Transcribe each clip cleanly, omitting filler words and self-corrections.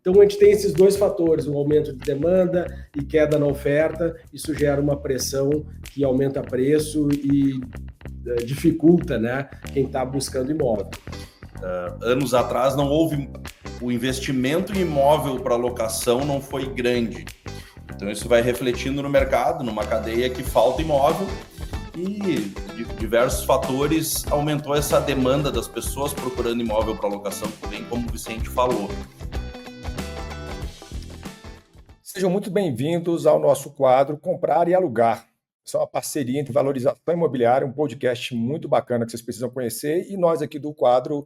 Então, a gente tem esses dois fatores, o aumento de demanda e queda na oferta. Isso gera uma pressão que aumenta preço e dificulta, né, quem está buscando imóvel. Anos atrás não houve, o investimento em imóvel para locação não foi grande. Então isso vai refletindo no mercado, numa cadeia que falta imóvel e diversos fatores aumentou essa demanda das pessoas procurando imóvel para locação, bem como o Vicente falou. Sejam muito bem-vindos ao nosso quadro Comprar e Alugar. Isso é uma parceria entre Valorização Imobiliária, um podcast muito bacana que vocês precisam conhecer, e nós aqui do quadro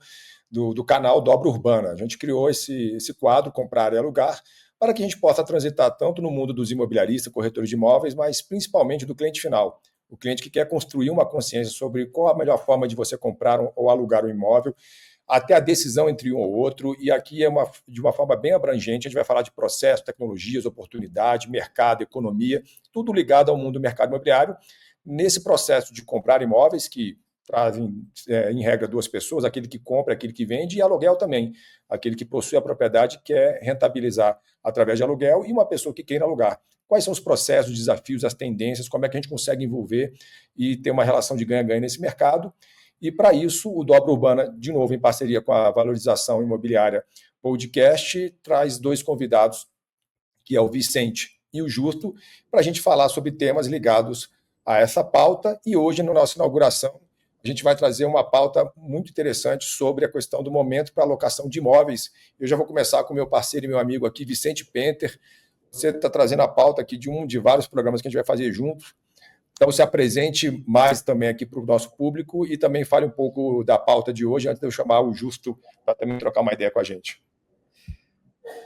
do canal Dobra Urbana. A gente criou esse quadro Comprar e Alugar para que a gente possa transitar tanto no mundo dos imobiliaristas, corretores de imóveis, mas principalmente do cliente final. O cliente que quer construir uma consciência sobre qual a melhor forma de você comprar ou alugar um imóvel, até a decisão entre um ou outro, e aqui de uma forma bem abrangente, a gente vai falar de processo, tecnologias, oportunidade, mercado, economia, tudo ligado ao mundo do mercado imobiliário, nesse processo de comprar imóveis, que trazem, em regra, duas pessoas, aquele que compra, aquele que vende, e aluguel também, aquele que possui a propriedade e quer rentabilizar através de aluguel, e uma pessoa que queira alugar. Quais são os processos, os desafios, as tendências, como é que a gente consegue envolver e ter uma relação de ganha-ganha nesse mercado. E para isso, o Dobra Urbana, de novo, em parceria com a Valorização Imobiliária Podcast, traz dois convidados, que é o Vicente e o Justo, para a gente falar sobre temas ligados a essa pauta. E hoje, na nossa inauguração, a gente vai trazer uma pauta muito interessante sobre a questão do momento para alocação de imóveis. Eu já vou começar com o meu parceiro e meu amigo aqui, Vicente Penter. Você está trazendo a pauta aqui de vários programas que a gente vai fazer juntos. Então, se apresente mais também aqui para o nosso público e também fale um pouco da pauta de hoje, antes de eu chamar o Justo para também trocar uma ideia com a gente.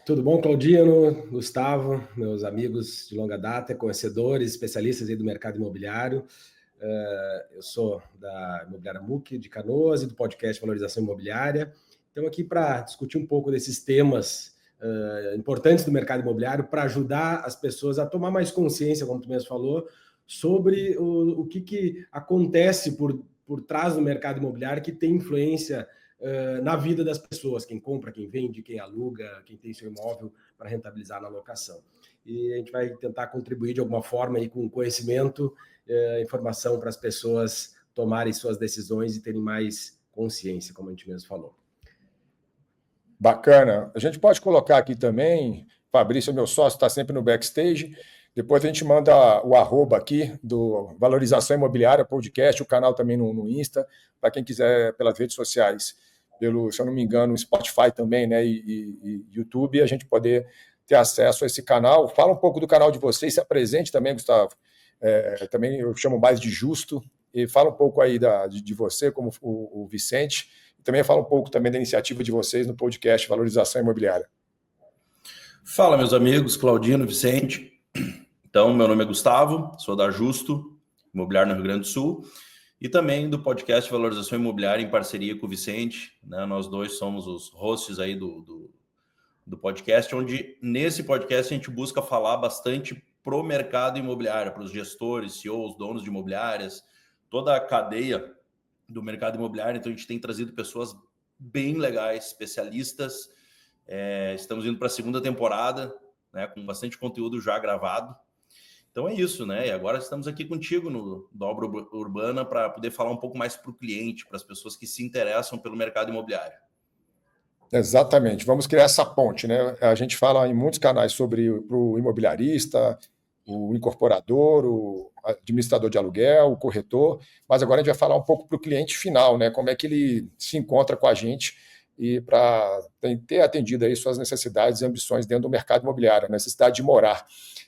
Tudo bom, Claudino, Gustavo, meus amigos de longa data, conhecedores, especialistas aí do mercado imobiliário. Eu sou da Imobiliária MUC de Canoas e do podcast Valorização Imobiliária. Estamos aqui para discutir um pouco desses temas importantes do mercado imobiliário para ajudar as pessoas a tomar mais consciência, como tu mesmo falou, sobre o que acontece por trás do mercado imobiliário que tem influência na vida das pessoas, quem compra, quem vende, quem aluga, quem tem seu imóvel para rentabilizar na locação. E a gente vai tentar contribuir de alguma forma aí com conhecimento, informação para as pessoas tomarem suas decisões e terem mais consciência, como a gente mesmo falou. Bacana. A gente pode colocar aqui também, Fabrício, meu sócio, está sempre no backstage. Depois a gente manda o arroba aqui do Valorização Imobiliária Podcast, o canal também no Insta, para quem quiser pelas redes sociais, se eu não me engano, Spotify também, né, e YouTube, a gente poder ter acesso a esse canal. Fala um pouco do canal de vocês, se apresente também, Gustavo. Também eu chamo mais de Justo, e fala um pouco aí de você, como o Vicente, e também fala um pouco também da iniciativa de vocês no podcast Valorização Imobiliária. Fala, meus amigos, Claudino, Vicente. Então, meu nome é Gustavo, sou da Justo, imobiliário no Rio Grande do Sul, e também do podcast Valorização Imobiliária em parceria com o Vicente, né? Nós dois somos os hosts aí do podcast, onde nesse podcast a gente busca falar bastante pro mercado imobiliário, para os gestores, CEOs, donos de imobiliárias, toda a cadeia do mercado imobiliário. Então a gente tem trazido pessoas bem legais, especialistas. Estamos indo para a segunda temporada, né, com bastante conteúdo já gravado. Então é isso, né? E agora estamos aqui contigo no Dobra Urbana para poder falar um pouco mais para o cliente, para as pessoas que se interessam pelo mercado imobiliário. Exatamente, vamos criar essa ponte, né? A gente fala em muitos canais sobre o imobiliarista, o incorporador, o administrador de aluguel, o corretor, mas agora a gente vai falar um pouco para o cliente final, né? Como é que ele se encontra com a gente e para ter atendido aí suas necessidades e ambições dentro do mercado imobiliário, a necessidade de morar.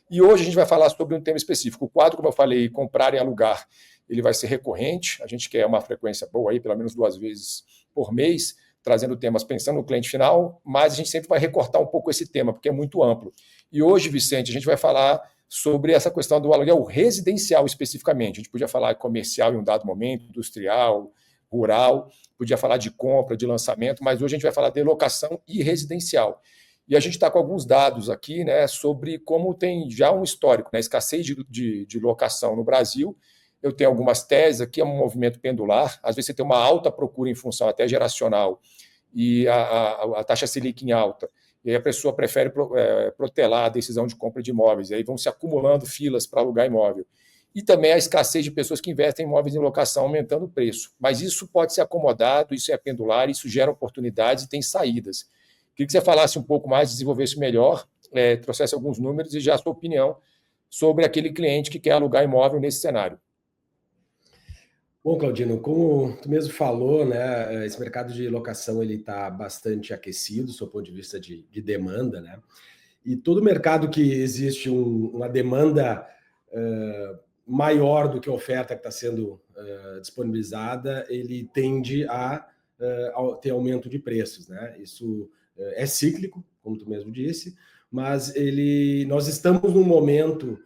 E hoje a gente vai falar sobre um tema específico. O quadro, como eu falei, Comprar e Alugar, ele vai ser recorrente, a gente quer uma frequência boa aí, pelo menos 2 vezes por mês, trazendo temas pensando no cliente final, mas a gente sempre vai recortar um pouco esse tema, porque é muito amplo. E hoje, Vicente, a gente vai falar sobre essa questão do aluguel residencial especificamente. A gente podia falar comercial em um dado momento, industrial, rural, podia falar de compra, de lançamento, mas hoje a gente vai falar de locação e residencial. E a gente está com alguns dados aqui, né, sobre como tem já um histórico, né, escassez de locação no Brasil. Eu tenho algumas teses aqui, é um movimento pendular. Às vezes você tem uma alta procura em função até geracional e a taxa Selic em alta. e aí a pessoa prefere protelar a decisão de compra de imóveis, e aí vão se acumulando filas para alugar imóvel. E também a escassez de pessoas que investem em imóveis em locação, aumentando o preço. Mas isso pode ser acomodado, isso é pendular, isso gera oportunidades e tem saídas. Queria que você falasse um pouco mais, desenvolvesse melhor, trouxesse alguns números e já a sua opinião sobre aquele cliente que quer alugar imóvel nesse cenário. Bom, Claudino, como tu mesmo falou, né, esse mercado de locação ele está bastante aquecido, do seu ponto de vista de demanda, né? E todo mercado que existe uma demanda maior do que a oferta que está sendo disponibilizada, ele tende a ter aumento de preços, né? Isso é cíclico, como tu mesmo disse, mas nós estamos num momento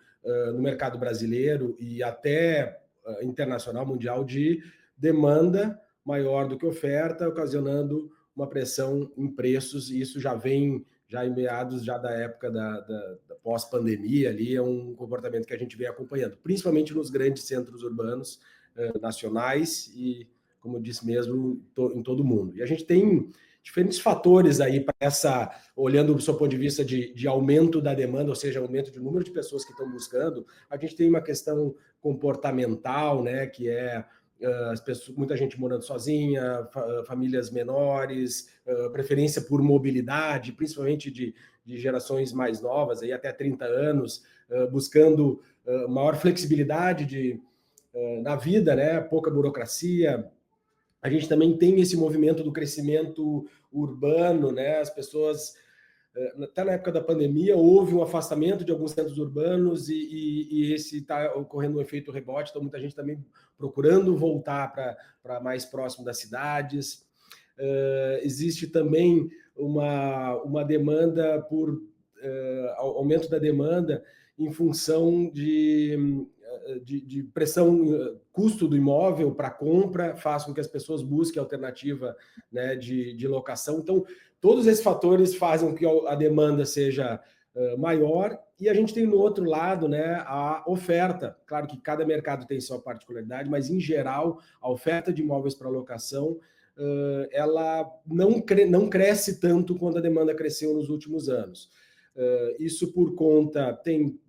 no mercado brasileiro e até internacional, mundial, de demanda maior do que oferta, ocasionando uma pressão em preços, e isso já vem em meados da época da pós-pandemia, ali é um comportamento que a gente vem acompanhando, principalmente nos grandes centros urbanos nacionais e, como eu disse mesmo, em todo o mundo. E a gente tem diferentes fatores aí para olhando do seu ponto de vista de aumento da demanda, ou seja, aumento do número de pessoas que estão buscando. A gente tem uma questão comportamental, né, que é muita gente morando sozinha, famílias menores, preferência por mobilidade, principalmente de gerações mais novas, aí até 30 anos, buscando maior flexibilidade na vida, né, pouca burocracia. A gente também tem esse movimento do crescimento urbano, né? As pessoas, até na época da pandemia, houve um afastamento de alguns centros urbanos e esse está ocorrendo um efeito rebote, então muita gente também procurando voltar para mais próximo das cidades. Existe também uma demanda por aumento da demanda em função de pressão, custo do imóvel para compra, faz com que as pessoas busquem alternativa, né, de locação. Então, todos esses fatores fazem com que a demanda seja maior, e a gente tem no outro lado, né, a oferta. Claro que cada mercado tem sua particularidade, mas em geral a oferta de imóveis para locação ela não cresce tanto quanto a demanda cresceu nos últimos anos. Isso por conta, tem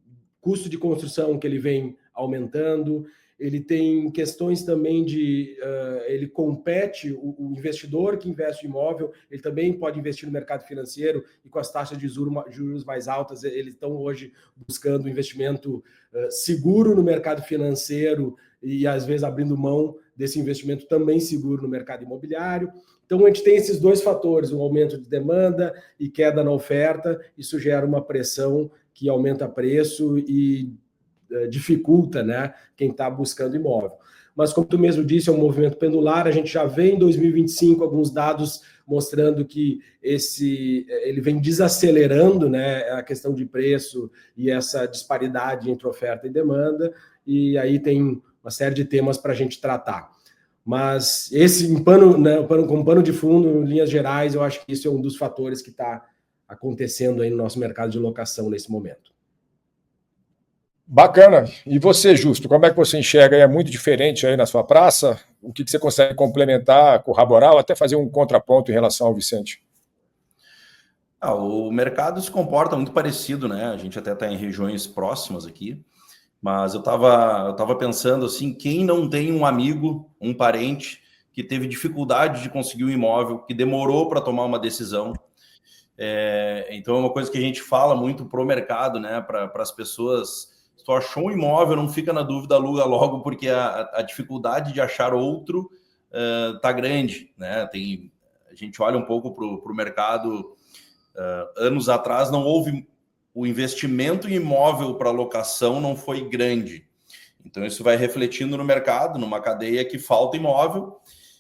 custo de construção que ele vem aumentando, ele tem questões também ele compete, o investidor que investe em imóvel, ele também pode investir no mercado financeiro, e com as taxas de juros mais altas, eles estão hoje buscando investimento seguro no mercado financeiro e às vezes abrindo mão desse investimento também seguro no mercado imobiliário. Então a gente tem esses dois fatores, um aumento de demanda e queda na oferta, isso gera uma pressão que aumenta preço e dificulta, né, quem está buscando imóvel. Mas, como tu mesmo disse, é um movimento pendular. A gente já vê em 2025 alguns dados mostrando que ele vem desacelerando, né, a questão de preço e essa disparidade entre oferta e demanda, e aí tem uma série de temas para a gente tratar. Mas com pano de fundo, em linhas gerais, eu acho que isso é um dos fatores que está acontecendo aí no nosso mercado de locação nesse momento. Bacana. E você, Justo, como é que você enxerga? É muito diferente aí na sua praça? O que você consegue complementar, corroborar ou até fazer um contraponto em relação ao Vicente? O mercado se comporta muito parecido, né? A gente até está em regiões próximas aqui, mas eu estava pensando assim, quem não tem um amigo, um parente que teve dificuldade de conseguir um imóvel, que demorou para tomar uma decisão. Então é uma coisa que a gente fala muito pro mercado, né? Para as pessoas, se tu achou um imóvel, não fica na dúvida, aluga logo, porque a dificuldade de achar outro tá grande, né? A gente olha um pouco pro mercado, anos atrás não houve o investimento em imóvel para locação, não foi grande. Então isso vai refletindo no mercado, numa cadeia que falta imóvel,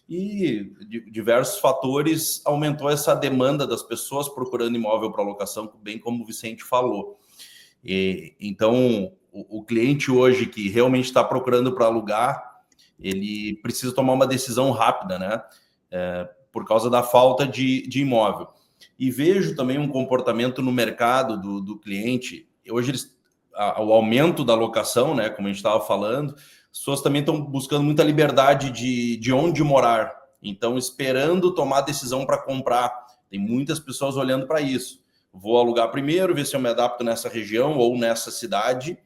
e diversos fatores aumentou essa demanda das pessoas procurando imóvel para locação, bem como o Vicente falou. Então, o cliente hoje que realmente está procurando para alugar, ele precisa tomar uma decisão rápida, né? Por causa da falta de imóvel. E vejo também um comportamento no mercado do cliente. Hoje, o aumento da locação, né? Como a gente estava falando, as pessoas também estão buscando muita liberdade de onde morar. Então, esperando tomar decisão para comprar. Tem muitas pessoas olhando para isso. vou alugar primeiro, ver se eu me adapto nessa região ou nessa cidade.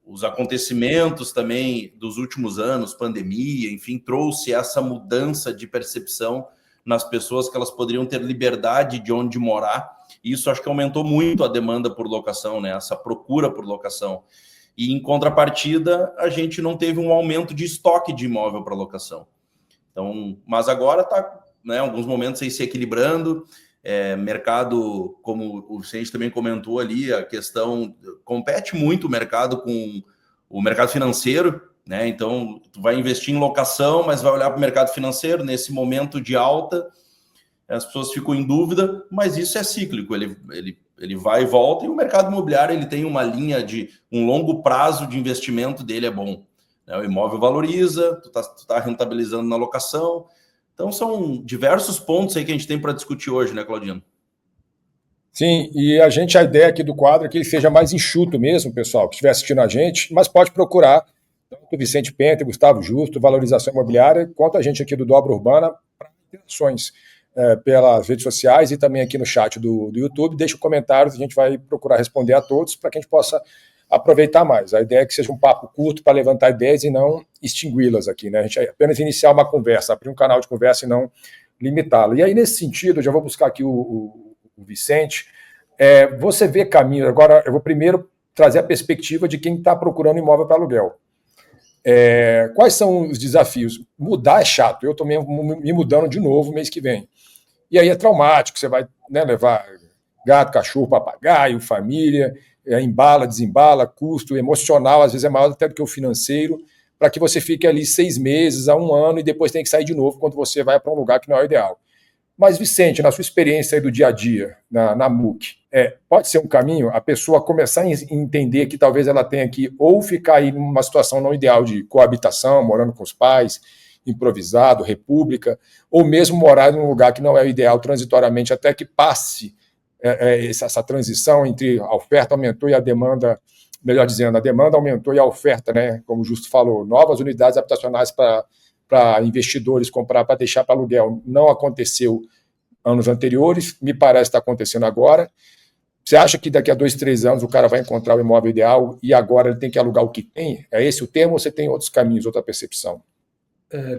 Os acontecimentos também dos últimos anos, pandemia, enfim, trouxe essa mudança de percepção nas pessoas, que elas poderiam ter liberdade de onde morar. E isso acho que aumentou muito a demanda por locação, né? Essa procura por locação. E em contrapartida, a gente não teve um aumento de estoque de imóvel para locação. Então, mas agora está, né, alguns momentos aí se equilibrando. Mercado, como o Vicente também comentou ali, a questão compete muito o mercado com o mercado financeiro, né? Então, tu vai investir em locação, mas vai olhar para o mercado financeiro nesse momento de alta, as pessoas ficam em dúvida, mas isso é cíclico, ele vai e volta, e o mercado imobiliário ele tem uma linha de um longo prazo de investimento dele é bom, né? O imóvel valoriza, tu tá rentabilizando na locação. Então, são diversos pontos aí que a gente tem para discutir hoje, né, Claudino? Sim, e a ideia aqui do quadro é que ele seja mais enxuto mesmo, pessoal, que estiver assistindo a gente, mas pode procurar tanto o Vicente Penter, Gustavo Justo, Valorização Imobiliária, quanto a gente aqui do Dobra Urbana, para interações pelas redes sociais e também aqui no chat do YouTube. Deixa comentários, a gente vai procurar responder a todos para que a gente possa aproveitar mais. A ideia é que seja um papo curto para levantar ideias e não extingui-las aqui, né? A gente apenas iniciar uma conversa, abrir um canal de conversa e não limitá-lo. E aí, nesse sentido, eu já vou buscar aqui o Vicente. Você vê caminho. Agora, eu vou primeiro trazer a perspectiva de quem está procurando imóvel para aluguel. Quais são os desafios? Mudar é chato. Eu estou me mudando de novo mês que vem. E aí é traumático. Você vai, né, levar gato, cachorro, papagaio, família, embala, desembala, custo emocional, às vezes é maior até do que o financeiro, para que você fique ali 6 meses a 1 ano e depois tem que sair de novo quando você vai para um lugar que não é o ideal. Mas, Vicente, na sua experiência aí do dia a dia, na MUC, pode ser um caminho a pessoa começar a entender que talvez ela tenha que ou ficar aí numa situação não ideal de coabitação, morando com os pais, improvisado, república, ou mesmo morar num lugar que não é o ideal transitoriamente até que passe essa transição entre a oferta aumentou e a demanda, melhor dizendo, a demanda aumentou e a oferta, né, como o Justo falou, novas unidades habitacionais para investidores comprar, para deixar para aluguel, não aconteceu anos anteriores, me parece que está acontecendo agora. Você acha que daqui a 2, 3 anos o cara vai encontrar o imóvel ideal e agora ele tem que alugar o que tem? É esse o termo ou você tem outros caminhos, outra percepção?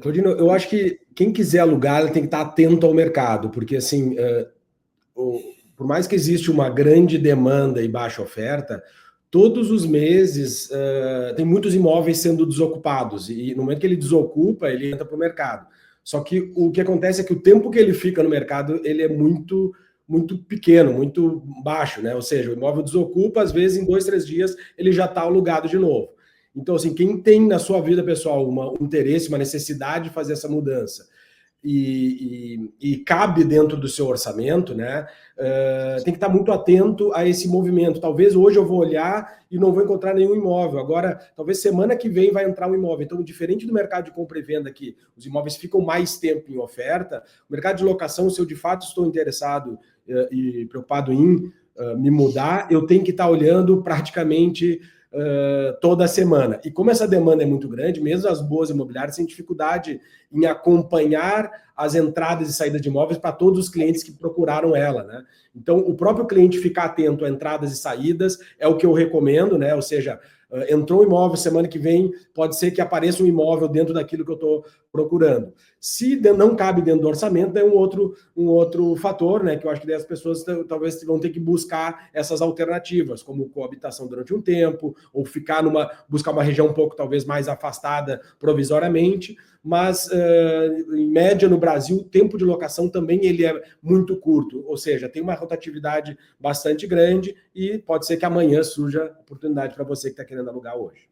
Claudino, eu acho que quem quiser alugar ele tem que estar atento ao mercado, porque assim, por mais que existe uma grande demanda e baixa oferta, todos os meses tem muitos imóveis sendo desocupados, e no momento que ele desocupa, ele entra para o mercado. Só que o que acontece é que o tempo que ele fica no mercado, ele é muito, muito pequeno, muito baixo, né? Ou seja, o imóvel desocupa, às vezes em 2, 3 dias ele já está alugado de novo. Então, assim, quem tem na sua vida, pessoal, um interesse, uma necessidade de fazer essa mudança e cabe dentro do seu orçamento, né? Tem que estar muito atento a esse movimento. Talvez hoje eu vou olhar e não vou encontrar nenhum imóvel. Agora, talvez semana que vem vai entrar um imóvel. Então, diferente do mercado de compra e venda, que os imóveis ficam mais tempo em oferta, o mercado de locação, se eu de fato estou interessado e preocupado em me mudar, eu tenho que estar olhando praticamente toda semana. E como essa demanda é muito grande, mesmo as boas imobiliárias têm dificuldade em acompanhar as entradas e saídas de imóveis para todos os clientes que procuraram ela, né? Então, o próprio cliente ficar atento a entradas e saídas é o que eu recomendo, né? Ou seja, entrou um imóvel, semana que vem pode ser que apareça um imóvel dentro daquilo que eu estou procurando. Se não cabe dentro do orçamento, é um outro fator, né? Que eu acho que as pessoas talvez vão ter que buscar essas alternativas, como coabitação durante um tempo, ou buscar uma região um pouco talvez mais afastada provisoriamente, mas em média no Brasil o tempo de locação também ele é muito curto, ou seja, tem uma rotatividade bastante grande e pode ser que amanhã surja oportunidade para você que está querendo alugar hoje.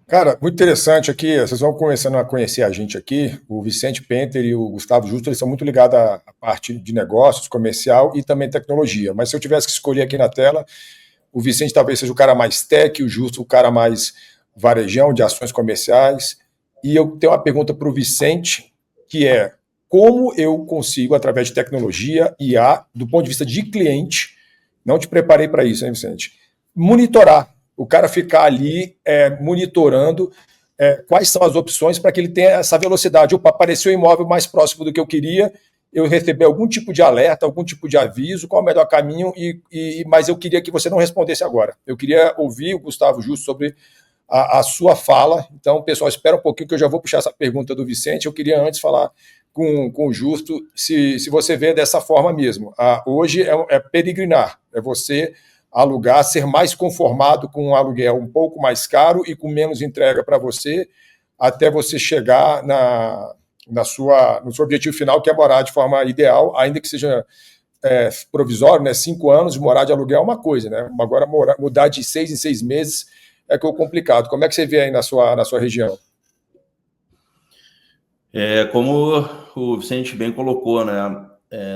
Cara, muito interessante aqui, vocês vão começando a conhecer a gente aqui, o Vicente Penter e o Gustavo Justo, eles são muito ligados à parte de negócios, comercial e também tecnologia, mas se eu tivesse que escolher aqui na tela, o Vicente talvez seja o cara mais tech, o Justo o cara mais varejão, de ações comerciais, e eu tenho uma pergunta para o Vicente, que é, como eu consigo, através de tecnologia, IA, do ponto de vista de cliente, não te preparei para isso, hein, Vicente, monitorar, o cara ficar ali monitorando quais são as opções para que ele tenha essa velocidade. Opa, apareceu um imóvel mais próximo do que eu queria, eu receber algum tipo de alerta, algum tipo de aviso, qual é o melhor caminho, mas eu queria que você não respondesse agora. Eu queria ouvir o Gustavo Justo sobre a sua fala. Então, pessoal, espera um pouquinho que eu já vou puxar essa pergunta do Vicente. Eu queria antes falar com o Justo se você vê dessa forma mesmo. Hoje é peregrinar, é você alugar, ser mais conformado com um aluguel um pouco mais caro e com menos entrega para você, até você chegar no seu objetivo final, que é morar de forma ideal, ainda que seja provisório, né? 5 anos, morar de aluguel é uma coisa, né? Agora, mudar de 6 em 6 meses é complicado. Como é que você vê aí na sua região? Como o Vicente bem colocou, né?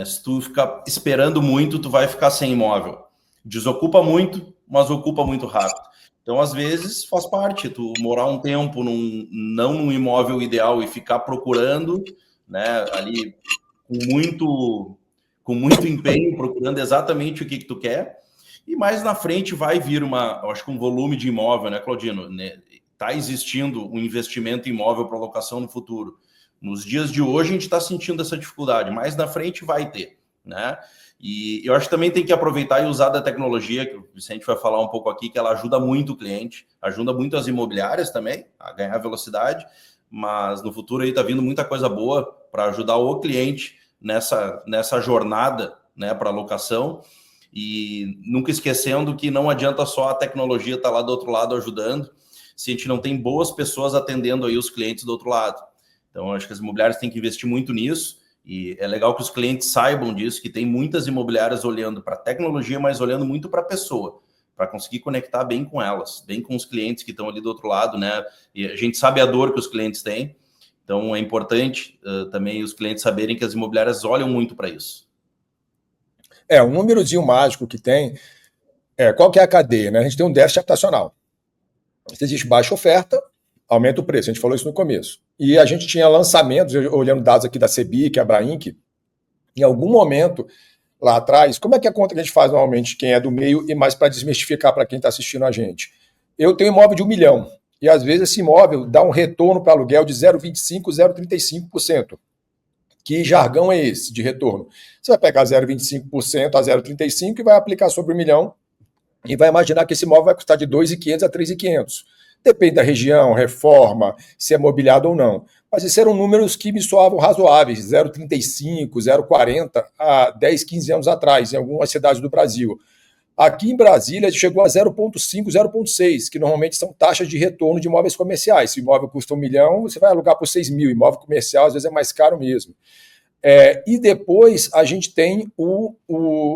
Se tu ficar esperando muito, tu vai ficar sem imóvel. Desocupa muito, mas ocupa muito rápido. Então, às vezes, faz parte tu morar um tempo não num imóvel ideal e ficar procurando, né, ali com muito empenho, procurando exatamente o que tu quer. E mais na frente vai vir acho que um volume de imóvel, né, Claudino? Tá existindo um investimento em imóvel para locação no futuro. Nos dias de hoje, a gente está sentindo essa dificuldade, mais na frente vai ter, né? E eu acho que também tem que aproveitar e usar da tecnologia, que o Vicente vai falar um pouco aqui, que ela ajuda muito o cliente, ajuda muito as imobiliárias também a ganhar velocidade, mas no futuro aí está vindo muita coisa boa para ajudar o cliente nessa jornada, né, para locação. E nunca esquecendo que não adianta só a tecnologia estar lá do outro lado ajudando, se a gente não tem boas pessoas atendendo aí os clientes do outro lado. Então, acho que as imobiliárias têm que investir muito nisso, e é legal que os clientes saibam disso, que tem muitas imobiliárias olhando para a tecnologia, mas olhando muito para a pessoa, para conseguir conectar bem com elas, bem com os clientes que estão ali do outro lado, né? E a gente sabe a dor que os clientes têm, então é importante também os clientes saberem que as imobiliárias olham muito para isso. Um númerozinho mágico que tem, qual que é a cadeia, né? A gente tem um déficit habitacional. Se existe baixa oferta, aumenta o preço, a gente falou isso no começo. E a gente tinha lançamentos, olhando dados aqui da CEBIC, a Abrainc, em algum momento lá atrás, como é que é a conta que a gente faz normalmente, quem é do meio, e mais para desmistificar para quem está assistindo a gente? Eu tenho imóvel de 1 milhão, e às vezes esse imóvel dá um retorno para aluguel de 0,25%, 0,35%. Que jargão é esse de retorno? Você vai pegar 0,25% a 0,35% e vai aplicar sobre 1 milhão, e vai imaginar que esse imóvel vai custar de 2.500 a 3.500. Depende da região, reforma, se é mobiliado ou não. Mas esses eram números que me soavam razoáveis, 0,35, 0,40 há 10, 15 anos atrás, em algumas cidades do Brasil. Aqui em Brasília chegou a 0,5, 0,6, que normalmente são taxas de retorno de imóveis comerciais. Se o imóvel custa 1 milhão, você vai alugar por 6 mil. Imóvel comercial, às vezes, é mais caro mesmo. E depois a gente tem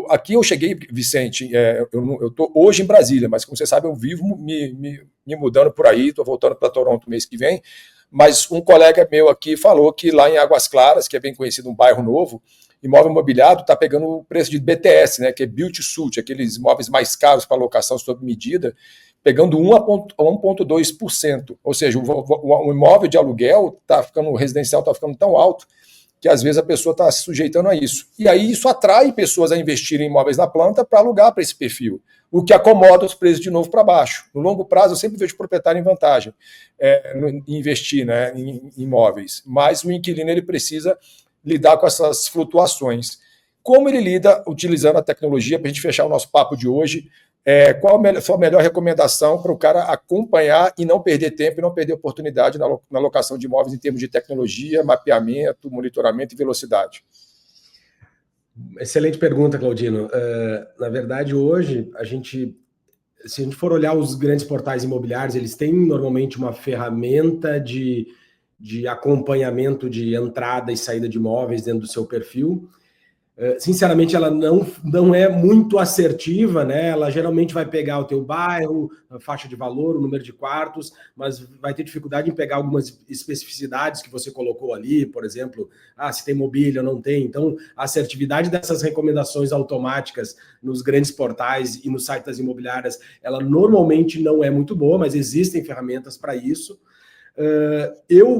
aqui eu cheguei, Vicente, eu estou hoje em Brasília, mas como você sabe, eu vivo me mudando por aí, estou voltando para Toronto mês que vem, mas um colega meu aqui falou que lá em Águas Claras, que é bem conhecido, um bairro novo, imóvel imobiliado está pegando o preço de BTS, né, que é Build to Suit, aqueles imóveis mais caros para locação sob medida, pegando 1 a 1,2%. Ou seja, o imóvel de aluguel o residencial está ficando tão alto que às vezes a pessoa está se sujeitando a isso. E aí isso atrai pessoas a investirem em imóveis na planta para alugar para esse perfil, o que acomoda os preços de novo para baixo. No longo prazo, eu sempre vejo o proprietário em vantagem em investir, né, em imóveis, mas o inquilino ele precisa lidar com essas flutuações. Como ele lida utilizando a tecnologia, para a gente fechar o nosso papo de hoje, qual a sua melhor recomendação para o cara acompanhar e não perder tempo e não perder oportunidade na locação de imóveis em termos de tecnologia, mapeamento, monitoramento e velocidade? Excelente pergunta, Claudino. Na verdade, hoje, se a gente for olhar os grandes portais imobiliários, eles têm normalmente uma ferramenta de acompanhamento de entrada e saída de imóveis dentro do seu perfil. Sinceramente, ela não é muito assertiva, né? Ela geralmente vai pegar o teu bairro, a faixa de valor, o número de quartos, mas vai ter dificuldade em pegar algumas especificidades que você colocou ali, por exemplo, se tem mobília ou não tem. Então, a assertividade dessas recomendações automáticas nos grandes portais e no site das imobiliárias, ela normalmente não é muito boa, mas existem ferramentas para isso.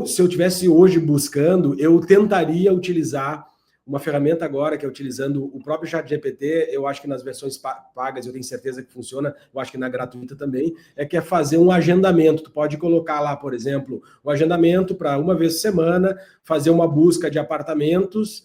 Se eu tivesse hoje buscando, eu tentaria utilizar uma ferramenta agora que é utilizando o próprio ChatGPT, eu acho que nas versões pagas eu tenho certeza que funciona, eu acho que na gratuita também, que é fazer um agendamento. Tu pode colocar lá, por exemplo, um agendamento para uma vez por semana, fazer uma busca de apartamentos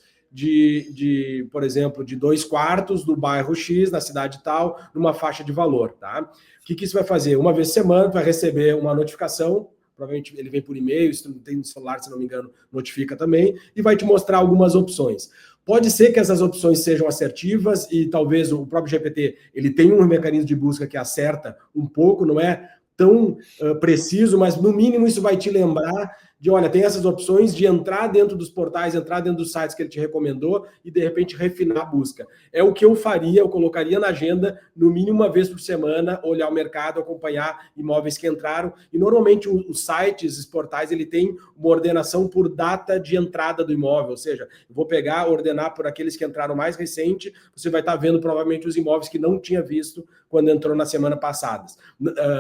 por exemplo, de 2 quartos do bairro X, na cidade tal, numa faixa de valor, tá? O que isso vai fazer? Uma vez por semana, vai receber uma notificação, provavelmente ele vem por e-mail, se não tem no celular, se não me engano, notifica também, e vai te mostrar algumas opções. Pode ser que essas opções sejam assertivas e talvez o próprio GPT ele tenha um mecanismo de busca que acerta um pouco, não é tão preciso, mas no mínimo isso vai te lembrar de, olha, tem essas opções de entrar dentro dos portais, entrar dentro dos sites que ele te recomendou e, de repente, refinar a busca. É o que eu faria, eu colocaria na agenda, no mínimo uma vez por semana, olhar o mercado, acompanhar imóveis que entraram. E, normalmente, os sites, os portais, ele tem uma ordenação por data de entrada do imóvel. Ou seja, eu vou pegar, ordenar por aqueles que entraram mais recente, você vai estar vendo, provavelmente, os imóveis que não tinha visto quando entrou na semana passada.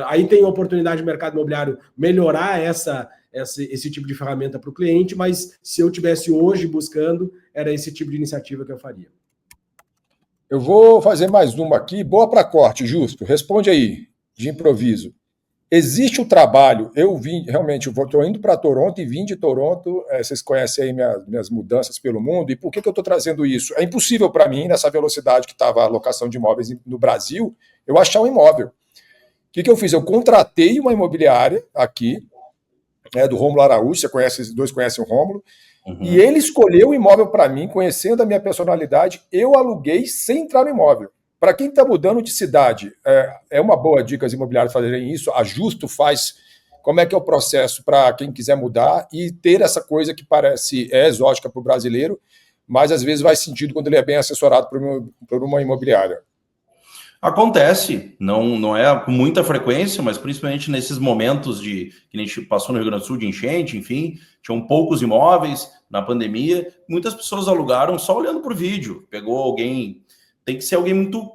Aí tem a oportunidade do mercado imobiliário melhorar esse tipo de ferramenta para o cliente, mas se eu tivesse hoje buscando, era esse tipo de iniciativa que eu faria. Eu vou fazer mais uma aqui, boa para corte, Justo. Responde aí, de improviso. Existe o trabalho, realmente, eu estou indo para Toronto e vim de Toronto, vocês conhecem aí minhas mudanças pelo mundo, e por que eu estou trazendo isso? É impossível para mim, nessa velocidade que estava a locação de imóveis no Brasil, eu achar um imóvel. O que eu fiz? Eu contratei uma imobiliária aqui, do Rômulo Araújo, os dois conhecem o Rômulo, e ele escolheu o imóvel para mim, conhecendo a minha personalidade, eu aluguei sem entrar no imóvel. Para quem está mudando de cidade, é uma boa dica as imobiliárias fazerem isso, a Justo faz, como é que é o processo para quem quiser mudar e ter essa coisa que parece exótica para o brasileiro, mas às vezes faz sentido quando ele é bem assessorado por uma imobiliária. Acontece, não é com muita frequência, mas principalmente nesses momentos que a gente passou no Rio Grande do Sul de enchente, enfim, tinham poucos imóveis na pandemia, muitas pessoas alugaram só olhando por vídeo, pegou alguém, tem que ser alguém muito,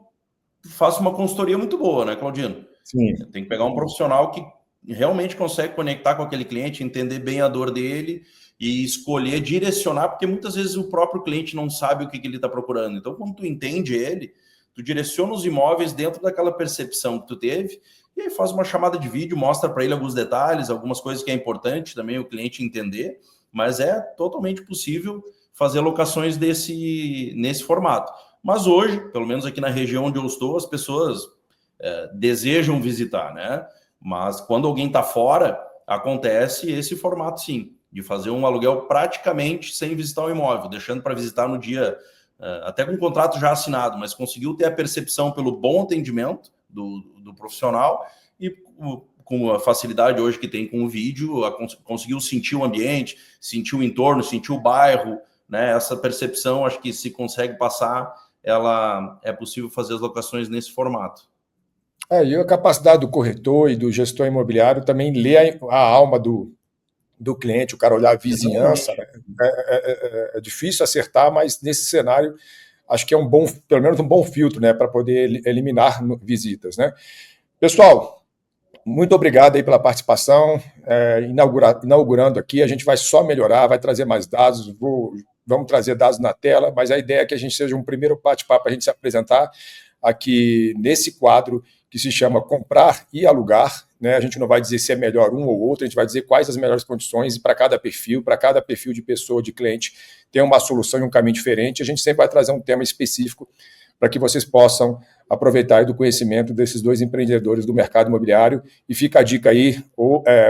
faça uma consultoria muito boa, né, Claudino? Sim. Tem que pegar um profissional que realmente consegue conectar com aquele cliente, entender bem a dor dele e escolher, direcionar, porque muitas vezes o próprio cliente não sabe o que ele está procurando, então quando tu entende ele, tu direciona os imóveis dentro daquela percepção que tu teve e aí faz uma chamada de vídeo, mostra para ele alguns detalhes, algumas coisas que é importante também o cliente entender, mas é totalmente possível fazer locações nesse formato. Mas hoje, pelo menos aqui na região onde eu estou, as pessoas desejam visitar, né? Mas quando alguém está fora, acontece esse formato sim, de fazer um aluguel praticamente sem visitar o imóvel, deixando para visitar no dia... até com o contrato já assinado, mas conseguiu ter a percepção pelo bom atendimento do profissional e com a facilidade hoje que tem com o vídeo, conseguiu sentir o ambiente, sentir o entorno, sentir o bairro, né? Essa percepção, acho que se consegue passar, ela é possível fazer as locações nesse formato. E a capacidade do corretor e do gestor imobiliário também ler a alma do cliente, o cara olhar a vizinhança, né? É difícil acertar, mas nesse cenário acho que é pelo menos um bom filtro, né, para poder eliminar visitas, né? Pessoal, muito obrigado aí pela participação, inaugurando aqui, a gente vai só melhorar, vai trazer mais dados, vamos trazer dados na tela, mas a ideia é que a gente seja um primeiro bate-papo para a gente se apresentar aqui nesse quadro que se chama Comprar e Alugar, né? A gente não vai dizer se é melhor um ou outro, a gente vai dizer quais as melhores condições e para cada perfil de pessoa, de cliente, tem uma solução e um caminho diferente. A gente sempre vai trazer um tema específico para que vocês possam aproveitar do conhecimento desses dois empreendedores do mercado imobiliário. E fica a dica aí,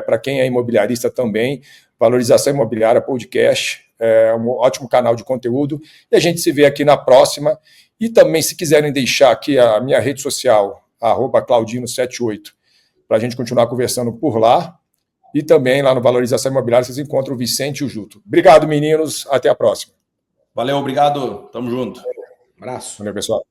para quem é imobiliarista também, Valorização Imobiliária Podcast, é um ótimo canal de conteúdo. E a gente se vê aqui na próxima. E também, se quiserem deixar aqui a minha rede social, @Claudino78, para a gente continuar conversando por lá. E também lá no Valorização Imobiliária vocês encontram o Vicente e o Juto. Obrigado, meninos. Até a próxima. Valeu, obrigado. Tamo junto. Abraço. Valeu, pessoal.